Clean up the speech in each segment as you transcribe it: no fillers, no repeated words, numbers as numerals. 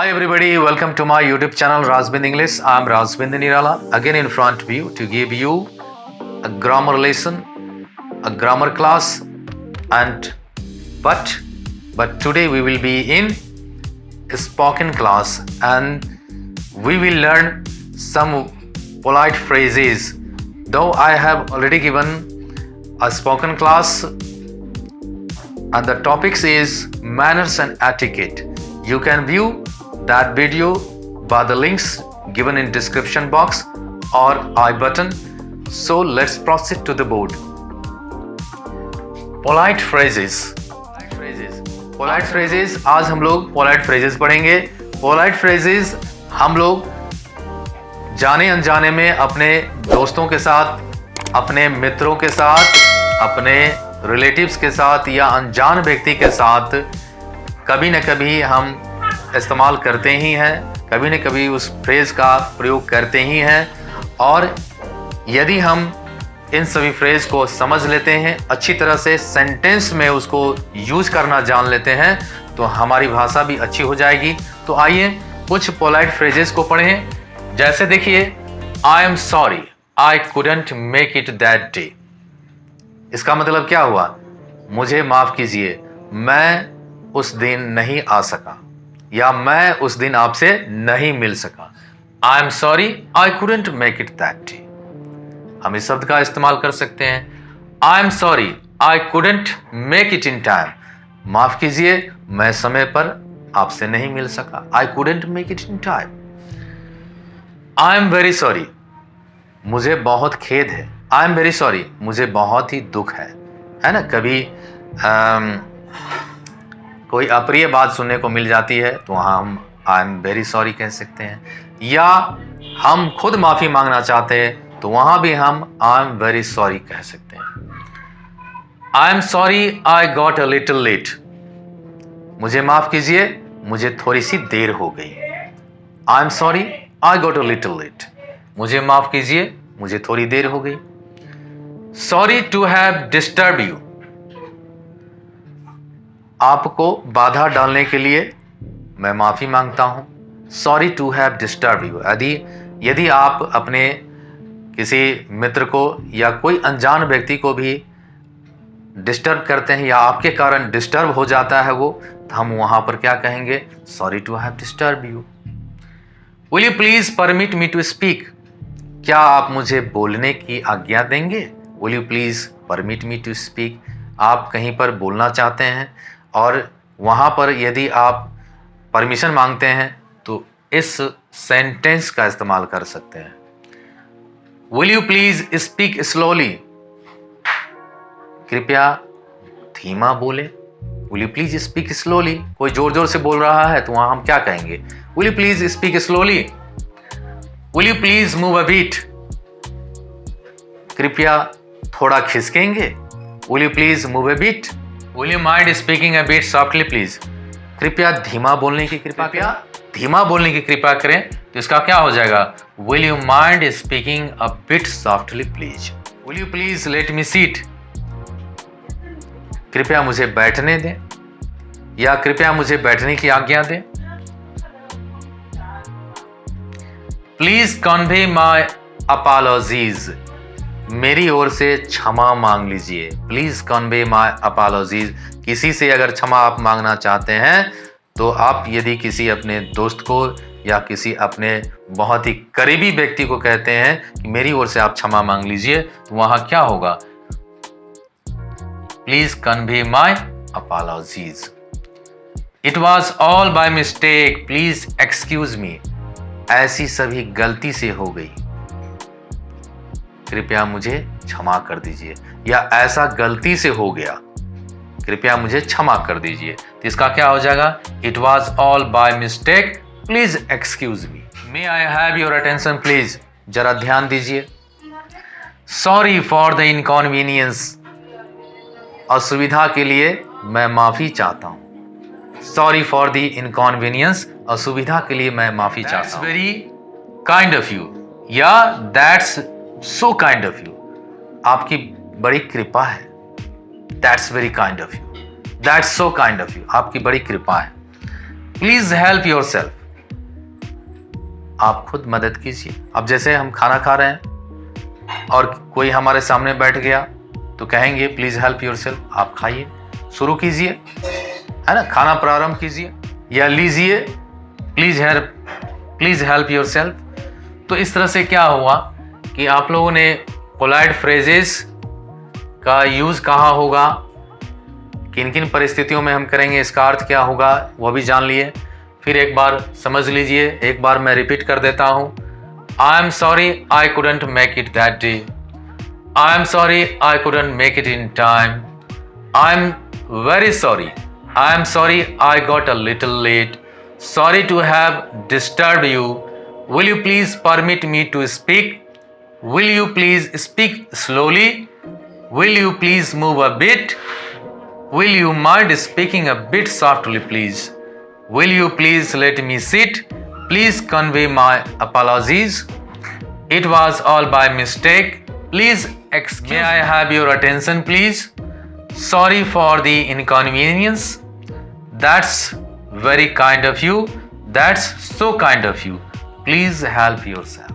Hi everybody, welcome to my YouTube channel Razvind English. I'm Razvind Nirala again in front of you to give you a grammar lesson, a grammar class, and but today we will be in a spoken class and we will learn some polite phrases. Though I have already given a spoken class and the topics is manners and etiquette. You can view that video by the links given in description box or I button. So let's proceed to the board. Polite phrases. Polite phrases. आज हम लोग polite phrases पढ़ेंगे. Polite phrases हम लोग जाने अनजाने में अपने दोस्तों के साथ, अपने मित्रों के साथ, अपने रिलेटिव्स के साथ या अनजान व्यक्ति के साथ कभी न कभी हम इस्तेमाल करते ही हैं, कभी न कभी उस फ्रेज का प्रयोग करते ही हैं। और यदि हम इन सभी फ्रेज को समझ लेते हैं, अच्छी तरह से सेंटेंस में उसको यूज करना जान लेते हैं, तो हमारी भाषा भी अच्छी हो जाएगी। तो आइए कुछ पोलाइट फ्रेजेस को पढ़ें। जैसे देखिए, आई am sorry I couldn't make it that day. इसका मतलब क्या हुआ? मुझे माफ कीजिए, मैं उस दिन नहीं आ सका या मैं उस दिन आपसे नहीं मिल सका। आई am sorry I couldn't make it that day. हम इस शब्द का इस्तेमाल कर सकते हैं। I am sorry I couldn't make it in time. माफ कीजिए, मैं समय पर आपसे नहीं मिल सका। आई couldn't make it in time. I am very sorry, मुझे बहुत खेद है। आई एम वेरी सॉरी, मुझे बहुत ही दुख है ना। कभी कोई अप्रिय बात सुनने को मिल जाती है तो वहाँ हम आई एम वेरी सॉरी कह सकते हैं। या हम खुद माफ़ी मांगना चाहते हैं तो वहाँ भी हम आई एम वेरी सॉरी कह सकते हैं। I am sorry I got a little late. मुझे माफ़ कीजिए, मुझे थोड़ी सी देर हो गई। I am sorry I got a little late. मुझे माफ़ कीजिए, मुझे थोड़ी देर हो गई। Sorry to have disturb you. आपको बाधा डालने के लिए मैं माफ़ी मांगता हूँ। Sorry to have disturb you. यदि आप अपने किसी मित्र को या कोई अनजान व्यक्ति को भी डिस्टर्ब करते हैं या आपके कारण डिस्टर्ब हो जाता है वो, तो हम वहाँ पर क्या कहेंगे? Sorry to have disturb you. Will you please permit me to speak. क्या आप मुझे बोलने की आज्ञा देंगे? Will you please permit me to speak. आप कहीं पर बोलना चाहते हैं और वहाँ पर यदि आप परमिशन मांगते हैं तो इस सेंटेंस का इस्तेमाल कर सकते हैं। Will you please speak slowly. कृपया धीमा बोले। Will you please speak slowly. कोई जोर जोर से बोल रहा है तो वहाँ हम क्या कहेंगे? Will you please speak slowly. Will you please move a bit. कृपया थोड़ा खिसकेंगे। Will you please move a bit. Will you mind speaking a bit softly please. कृपया धीमा बोलने की कृपा करें। तो इसका क्या हो जाएगा? Will you mind speaking a bit softly please. Will you please let me seat. कृपया मुझे बैठने दें या कृपया मुझे बैठने की आज्ञा दें। Please convey my apologies. मेरी ओर से क्षमा मांग लीजिए। Please convey my apologies. किसी से अगर क्षमा आप मांगना चाहते हैं तो आप यदि किसी अपने दोस्त को या किसी अपने बहुत ही करीबी व्यक्ति को कहते हैं कि मेरी ओर से आप क्षमा मांग लीजिए, तो वहां क्या होगा? Please convey my apologies. It was all by mistake, please excuse मी। ऐसी सभी गलती से हो गई, कृपया मुझे क्षमा कर दीजिए। या ऐसा गलती से हो गया, कृपया मुझे क्षमा कर दीजिए। तो इसका क्या हो जाएगा? It was all by mistake, please excuse me. May I have your attention please. जरा ध्यान दीजिए। Sorry for the inconvenience. असुविधा के लिए मैं माफी चाहता हूं। Sorry for the inconvenience. असुविधा के लिए मैं माफी चाहता हूं। वेरी काइंड ऑफ यू या that's so kind of you. आपकी बड़ी कृपा है। That's very kind of you. That's so kind of you. आपकी बड़ी कृपा है। Please help your self. आप खुद मदद कीजिए। अब जैसे हम खाना खा रहे हैं और कोई हमारे सामने बैठ गया तो कहेंगे प्लीज़ हेल्प योरसेल्फ, आप खाइए, शुरू कीजिए, है ना, खाना प्रारंभ कीजिए, या लीजिए प्लीज़ हेल्प योरसेल्फ। तो इस तरह से क्या हुआ कि आप लोगों ने पोलाइट फ्रेजेस का यूज़ कहाँ होगा, किन किन परिस्थितियों में हम करेंगे, इसका अर्थ क्या होगा, वो भी जान लिए। फिर एक बार समझ लीजिए, एक बार मैं रिपीट कर देता हूँ। I am sorry I couldn't make it that day. I am sorry I couldn't make it in time. I am very sorry. I am sorry I got a little late. Sorry to have disturb you. Will you please permit me to speak? Will you please speak slowly? Will you please move a bit? Will you mind speaking a bit softly, please? Will you please let me sit? Please convey my apologies. It was all by mistake. Please excuse. May I have your attention, please? Sorry for the inconvenience. That's very kind of you. That's so kind of you. Please help yourself.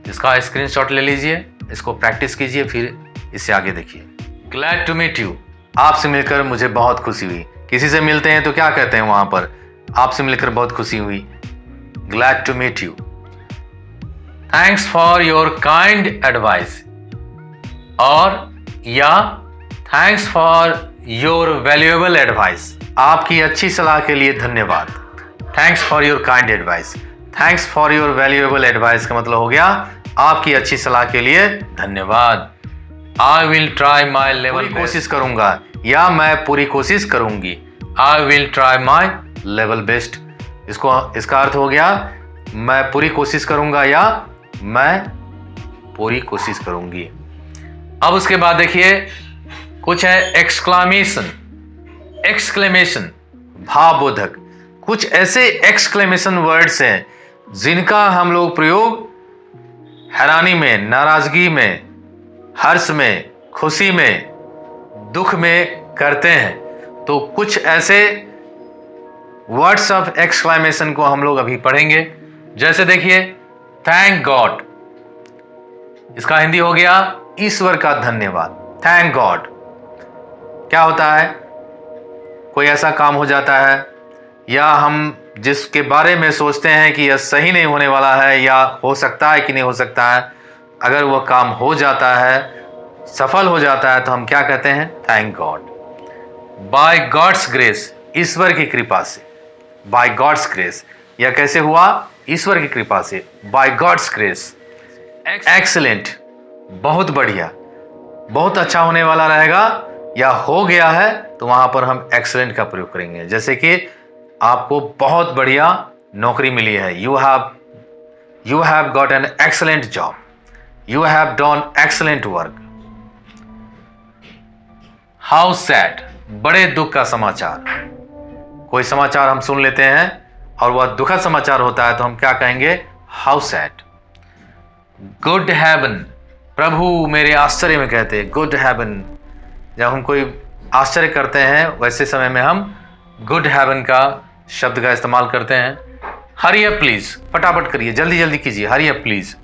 इसका screenshot ले लीजिए, इसको practice कीजिए, फिर इससे आगे देखिए। Glad to meet you, आपसे मिलकर मुझे बहुत खुशी हुई। किसी से मिलते हैं तो क्या कहते हैं वहां पर, आपसे मिलकर बहुत खुशी हुई, glad to meet you. Thanks for your kind advice, और या thanks for your valuable advice, आपकी अच्छी सलाह के लिए धन्यवाद। Thanks for your kind advice, thanks for your valuable advice का मतलब हो गया आपकी अच्छी सलाह के लिए धन्यवाद। I will try my level, कोशिश करूंगा या मैं पूरी कोशिश करूंगी। I will try my level best, इसका अर्थ हो गया मैं पूरी कोशिश करूंगा या मैं पूरी कोशिश करूंगी। अब उसके बाद देखिए कुछ है एक्सक्लेमेशन, भावबोधक। कुछ ऐसे एक्सक्लेमेशन वर्ड्स हैं जिनका हम लोग प्रयोग हैरानी में, नाराजगी में, हर्ष में, खुशी में, दुख में करते हैं। तो कुछ ऐसे वर्ड्स ऑफ एक्सक्लेमेशन को हम लोग अभी पढ़ेंगे। जैसे देखिए थैंक गॉड, इसका हिंदी हो गया ईश्वर का धन्यवाद। थैंक गॉड क्या होता है, कोई ऐसा काम हो जाता है या हम जिसके बारे में सोचते हैं कि यह सही नहीं होने वाला है या हो सकता है कि नहीं हो सकता है, अगर वह काम हो जाता है, सफल हो जाता है, तो हम क्या कहते हैं, thank God. By God's grace, ईश्वर की कृपा से। बाय गॉड्स ग्रेस, यह कैसे हुआ, ईश्वर की कृपा से, बाय गॉड्स ग्रेस। एक्सीलेंट, बहुत बढ़िया, बहुत अच्छा होने वाला रहेगा या हो गया है, तो वहां पर हम एक्सीलेंट का प्रयोग करेंगे। जैसे कि आपको बहुत बढ़िया नौकरी मिली है, you have got an excellent job, you have done excellent work. How sad, बड़े दुख का समाचार। कोई समाचार हम सुन लेते हैं और वह दुखद समाचार होता है तो हम क्या कहेंगे, हाउ सैड। गुड हेवन, प्रभु मेरे आश्चर्य में कहते हैं गुड हेवन। जब हम कोई आश्चर्य करते हैं वैसे समय में हम गुड हेवन का शब्द का इस्तेमाल करते हैं। हरी अप प्लीज, फटाफट करिए, जल्दी जल्दी कीजिए, hurry up please.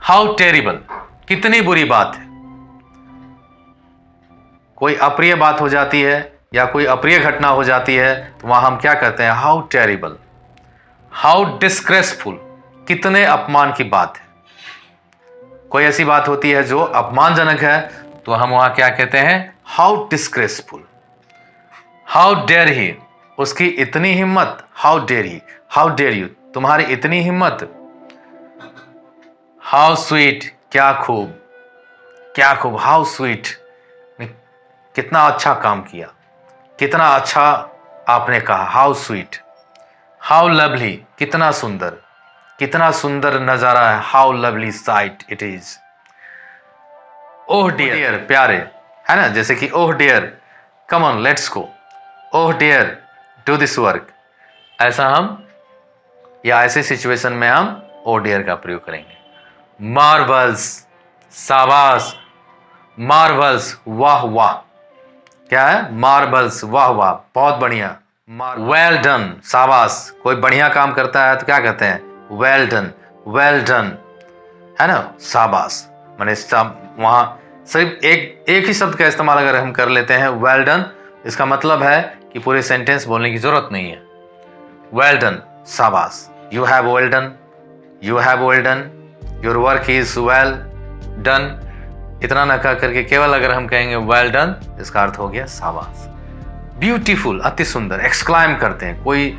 How terrible, कितनी बुरी बात है। कोई अप्रिय बात हो जाती है या कोई अप्रिय घटना हो जाती है तो वहां हम क्या कहते हैं, हाउ टेरिबल। हाउ डिस्ग्रेसफुल, कितने अपमान की बात है। कोई ऐसी बात होती है जो अपमानजनक है तो हम वहां क्या कहते हैं, how disgraceful. How dare he, उसकी इतनी हिम्मत, how dare he, how dare you, तुम्हारी इतनी हिम्मत। हाउ स्वीट, क्या खूब, क्या खूब, हाउ स्वीट, कितना अच्छा काम किया, कितना अच्छा आपने कहा, हाउ स्वीट। हाउ लवली, कितना सुंदर नजारा है, how lovely sight it is. Oh dear, प्यारे, है ना, जैसे कि oh dear, come on let's go, oh dear do this work. ऐसा हम या ऐसे सिचुएशन में हम ओह डियर का प्रयोग करेंगे। मार्वल्स, शाबाश, मार्वल्स, वाह वाह, क्या है, मार्वल्स, वाह वाह, बहुत बढ़िया। वेल डन, शाबाश। कोई बढ़िया काम करता है तो क्या कहते हैं, वेल डन, वेल डन, है ना, शाबाश। मैंने वहाँ सिर्फ एक ही शब्द का इस्तेमाल अगर हम कर लेते हैं वेल डन, इसका मतलब है कि पूरे सेंटेंस बोलने की जरूरत नहीं है। वेल डन, शाबाश। You have well done, you have well done, your work is well done. इतना ना कह करके केवल अगर हम कहेंगे वेल डन, इसका अर्थ हो गया शाबाश। ब्यूटीफुल, अति सुंदर, एक्सक्लाइम करते हैं। कोई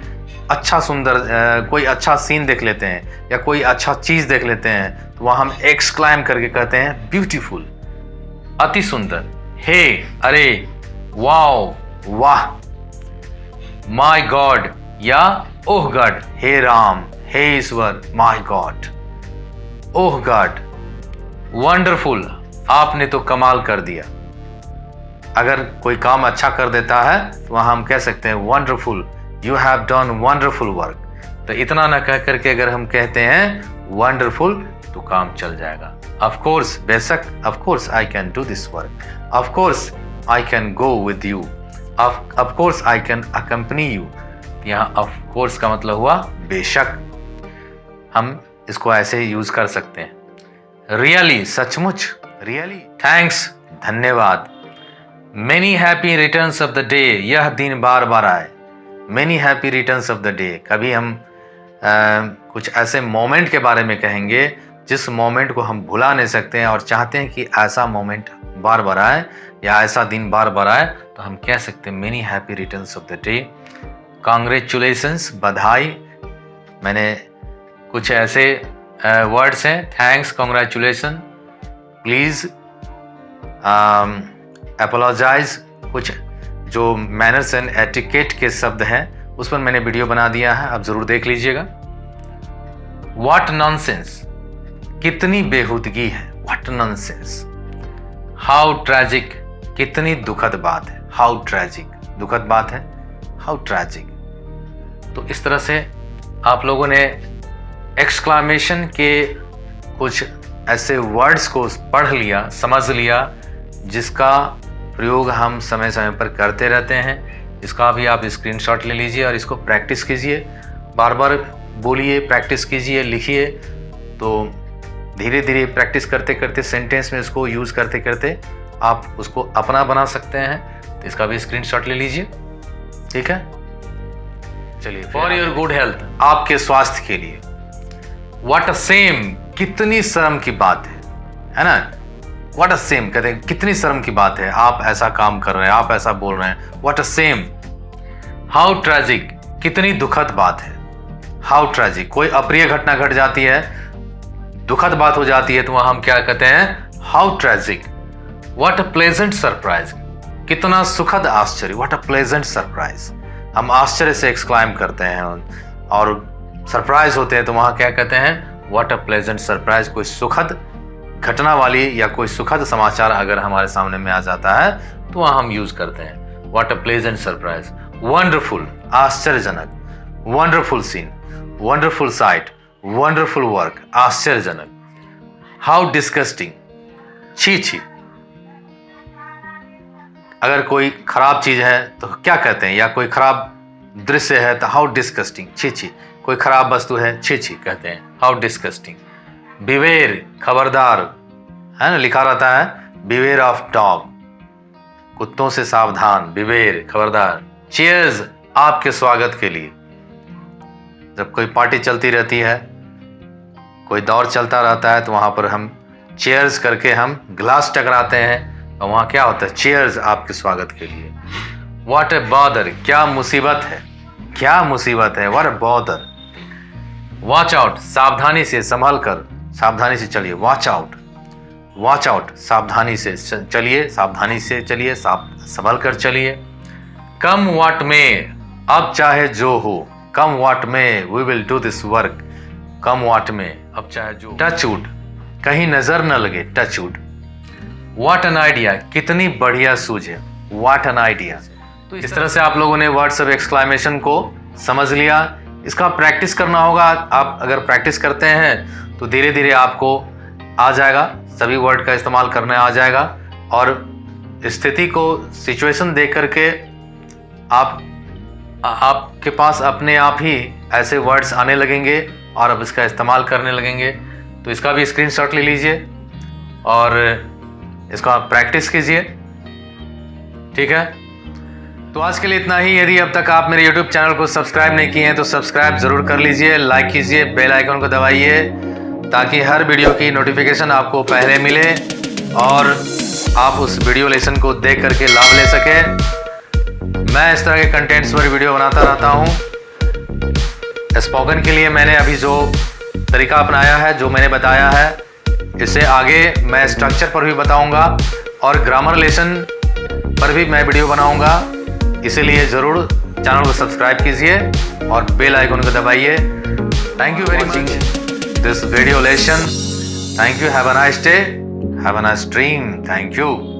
अच्छा सुंदर कोई अच्छा सीन देख लेते हैं या कोई अच्छा चीज देख लेते हैं तो वहां हम एक्सक्लाइम करके कहते हैं ब्यूटीफुल, अति सुंदर। हे, अरे, वाओ, वाह, माय गॉड या ओह गॉड, हे राम, हे ईश्वर, my God, oh God, wonderful, आपने तो कमाल कर दिया। अगर कोई काम अच्छा कर देता है तो वहां हम कह सकते हैं wonderful, you have done wonderful work. तो इतना ना कह करके अगर हम कहते हैं वंडरफुल तो काम चल जाएगा। ऑफ कोर्स, बेशक, of course I can do this work, of course I can go with you, of course I can accompany you. यहाँ ऑफ कोर्स का मतलब हुआ बेशक। हम इसको ऐसे यूज कर सकते हैं। रियली, सचमुच, रियली। थैंक्स, धन्यवाद। Many happy returns of the day, यह दिन बार बार आए। Many happy returns of the day, कभी हम कुछ ऐसे मोमेंट के बारे में कहेंगे जिस मोमेंट को हम भुला नहीं सकते हैं और चाहते हैं कि ऐसा मोमेंट बार बार आए या ऐसा दिन बार बार आए, तो हम कह सकते हैं many happy returns of the day. Congratulations, बधाई। मैंने कुछ ऐसे वर्ड्स हैं, थैंक्स, कॉन्ग्रेचुलेसन, प्लीज, अपोलोजाइज, कुछ जो मैनर्स एंड एटिकेट के शब्द हैं उस पर मैंने वीडियो बना दिया है, आप जरूर देख लीजिएगा। व्हाट नॉनसेंस, कितनी बेहूदगी है, व्हाट नॉनसेंस। हाउ ट्रैजिक, कितनी दुखद बात है, हाउ ट्रैजिक, दुखद बात है, हाउ ट्रैजिक। तो इस तरह से आप लोगों ने एक्सक्लामेशन के कुछ ऐसे वर्ड्स को पढ़ लिया, समझ लिया, जिसका प्रयोग हम समय समय पर करते रहते हैं। इसका भी आप स्क्रीनशॉट ले लीजिए और इसको प्रैक्टिस कीजिए, बार बार बोलिए, प्रैक्टिस कीजिए, लिखिए। तो धीरे धीरे प्रैक्टिस करते करते सेंटेंस में इसको यूज़ करते करते आप उसको अपना बना सकते हैं। तो इसका भी स्क्रीनशॉट ले लीजिए, ठीक है। चलिए, फॉर योर गुड हेल्थ, आपके स्वास्थ्य के लिए। व्हाट अ सेम, कितनी शर्म की बात है ना। व्हाट अ सेम कहते हैं, कितनी शर्म की बात है, आप ऐसा काम कर रहे हैं, आप ऐसा बोल रहे हैं, what a same. How tragic, कितनी दुखद बात है, हाउ ट्रैजिक। कोई अप्रिय घटना घट जाती है, दुखद बात हो जाती है, तो वहां हम क्या कहते हैं, how tragic. What a pleasant surprise, कितना सुखद आश्चर्य, व्हाट अ प्लेजेंट सरप्राइज। हम आश्चर्य से एक्सक्लाइम करते हैं और सरप्राइज होते हैं, तो वहां क्या कहते हैं, व्हाट अ प्लेजेंट सरप्राइज। कोई सुखद घटना वाली या कोई सुखद समाचार अगर हमारे सामने में आ जाता है तो वहां हम यूज करते हैं what a pleasant surprise. Wonderful, आश्चर्यजनक, wonderful scene, wonderful sight, wonderful work, आश्चर्यजनक। हाउ डिस्गस्टिंग, छी छी। अगर कोई खराब चीज है तो क्या कहते हैं, या कोई खराब दृश्य है तो हाउ डिस्गस्टिंग, छी छी। कोई खराब वस्तु है, छी छी कहते हैं, हाउ डिस्गस्टिंग। बिवेर, खबरदार, है ना, लिखा रहता है बिवेर ऑफ डॉग, कुत्तों से सावधान, बिवेर, खबरदार। चीयर्स, आपके स्वागत के लिए। जब कोई पार्टी चलती रहती है, कोई दौर चलता रहता है, तो वहां पर हम चीयर्स करके हम ग्लास टकराते हैं और वहां क्या होता है, चीयर्स, आपके स्वागत के लिए। व्हाट ए बॉदर, क्या मुसीबत है, क्या मुसीबत है, what A bother. Watch out, सावधानी से, संभल कर, सावधानी से चलिए, वॉच आउट, वॉच आउट, सावधानी से चलिए, सावधानी से चलिए, संभल कर चलिए। कम व्हाट में, अब चाहे जो हो, come what may, we will do this work, come what may, अब चाहे जो। टच वुड, कहीं नजर न लगे, touch wood. What an idea, कितनी बढ़िया सूझ है, व्हाट एन आइडिया। तो इस तरह से आप लोगों ने वर्ड्स ऑफ एक्सक्लामेशन को समझ लिया। इसका प्रैक्टिस करना होगा। आप अगर प्रैक्टिस करते हैं तो धीरे धीरे आपको आ जाएगा, सभी वर्ड का इस्तेमाल करने आ जाएगा और स्थिति को, सिचुएशन देख करके आपके पास अपने आप ही ऐसे वर्ड्स आने लगेंगे और अब इसका इस्तेमाल करने लगेंगे। तो इसका भी स्क्रीनशॉट ले लीजिए और इसका आप प्रैक्टिस कीजिए, ठीक है। तो आज के लिए इतना ही। यदि अब तक आप मेरे YouTube चैनल को सब्सक्राइब नहीं किए हैं तो सब्सक्राइब ज़रूर कर लीजिए, लाइक कीजिए, बेल आइकन को दबाइए ताकि हर वीडियो की नोटिफिकेशन आपको पहले मिले और आप उस वीडियो लेसन को देख करके लाभ ले सकें। मैं इस तरह के कंटेंट्स पर वीडियो बनाता रहता हूँ। स्पोकन के लिए मैंने अभी जो तरीका अपनाया है, जो मैंने बताया है, इससे आगे मैं स्ट्रक्चर पर भी बताऊंगा और ग्रामर लेसन पर भी मैं वीडियो बनाऊंगा। इसीलिए ज़रूर चैनल को सब्सक्राइब कीजिए और बेल आइकन को दबाइए। Thank you very much this video lesson. Thank you. Have a nice day, have a nice dream. Thank you.